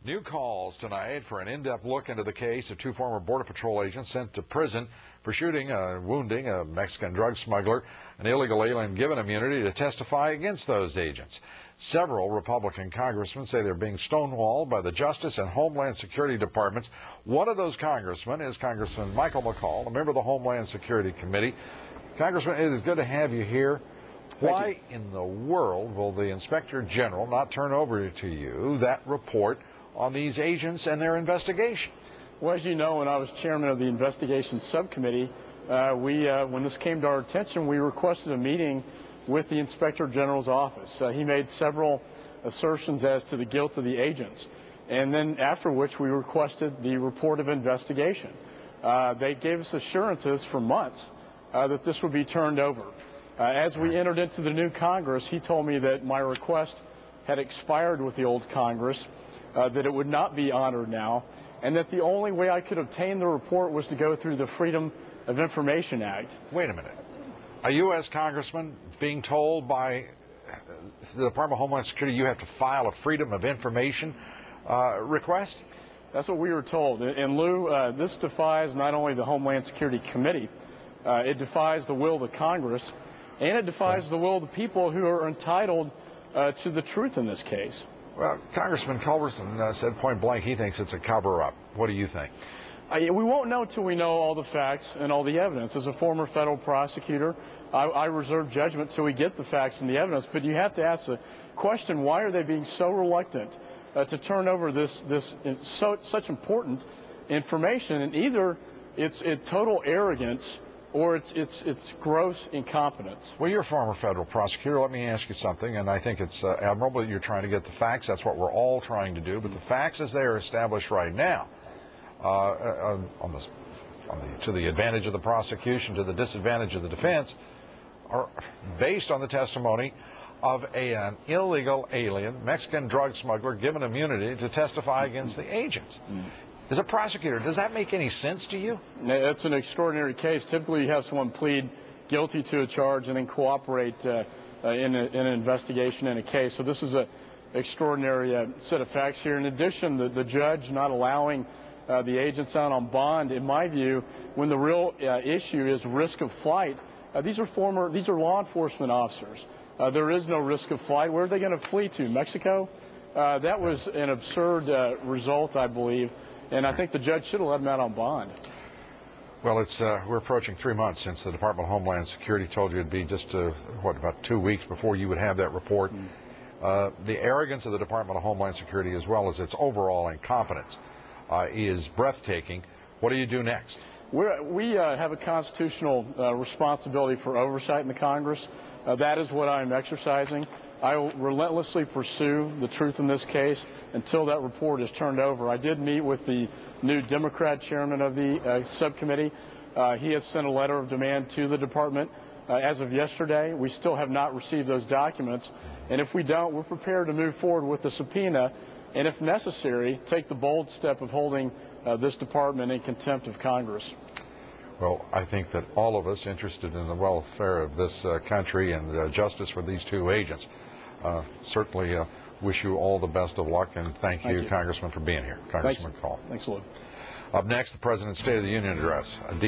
New calls tonight for an in-depth look into the case of two former Border Patrol agents sent to prison for shooting, wounding a Mexican drug smuggler. An illegal alien given immunity to testify against those agents. Several Republican congressmen say they're being stonewalled by the Justice and Homeland Security departments. One of those congressmen is Congressman Michael McCaul, a member of the Homeland Security Committee. Congressman, it is good to have you here. Why in the world will the Inspector General not turn over to you that report on these agents and their investigation? Well, as you know, when I was chairman of the investigation subcommittee, when this came to our attention, we requested a meeting with the Inspector General's office. He made several assertions as to the guilt of the agents, and then after which we requested the report of investigation. They gave us assurances for months that this would be turned over. As we entered into the new Congress, he told me that my request had expired with the old Congress, that it would not be honored now, and that the only way I could obtain the report was to go through the Freedom of Information Act. Wait a minute. A U.S. congressman being told by the Department of Homeland Security you have to file a Freedom of Information request? That's what we were told. And Lou, this defies not only the Homeland Security Committee, it defies the will of the Congress, and it defies the will of the people who are entitled to the truth in this case. Well, Congressman Culberson said point blank he thinks it's a cover-up. What do you think? We won't know till we know all the facts and all the evidence. As a former federal prosecutor, I reserve judgment till we get the facts and the evidence. But you have to ask the question, why are they being so reluctant to turn over such important information? And either it's total arrogance or it's gross incompetence. Well, you're a former federal prosecutor. Let me ask you something, and I think it's admirable that you're trying to get the facts. That's what we're all trying to do. But the facts as they are established right now, to the advantage of the prosecution, to the disadvantage of the defense, are based on the testimony of an illegal alien, Mexican drug smuggler, given immunity to testify against the agents. As a prosecutor, does that make any sense to you? It's an extraordinary case. Typically, you have someone plead guilty to a charge and then cooperate in an investigation in a case. So this is an extraordinary set of facts here. In addition, the judge not allowing the agents out on bond, in my view, when the real issue is risk of flight, these are law enforcement officers. There is no risk of flight. Where are they going to flee to? Mexico? That was an absurd result, I believe. And I think the judge should have let him out on bond. Well, we're approaching 3 months since the Department of Homeland Security told you it'd be just, about 2 weeks before you would have that report. The arrogance of the Department of Homeland Security, as well as its overall incompetence, is breathtaking. What do you do next? We have a constitutional responsibility for oversight in the Congress. That is what I'm exercising. I will relentlessly pursue the truth in this case until that report is turned over. I did meet with the new Democrat chairman of the subcommittee. He has sent a letter of demand to the department. As of yesterday, we still have not received those documents. And if we don't, we're prepared to move forward with the subpoena and, if necessary, take the bold step of holding this department in contempt of Congress. Well, I think that all of us interested in the welfare of this country and justice for these two agents certainly wish you all the best of luck, and thank you, Congressman, for being here. Congressman McCaul. Thanks, Lou. Up next, the President's State of the Union address.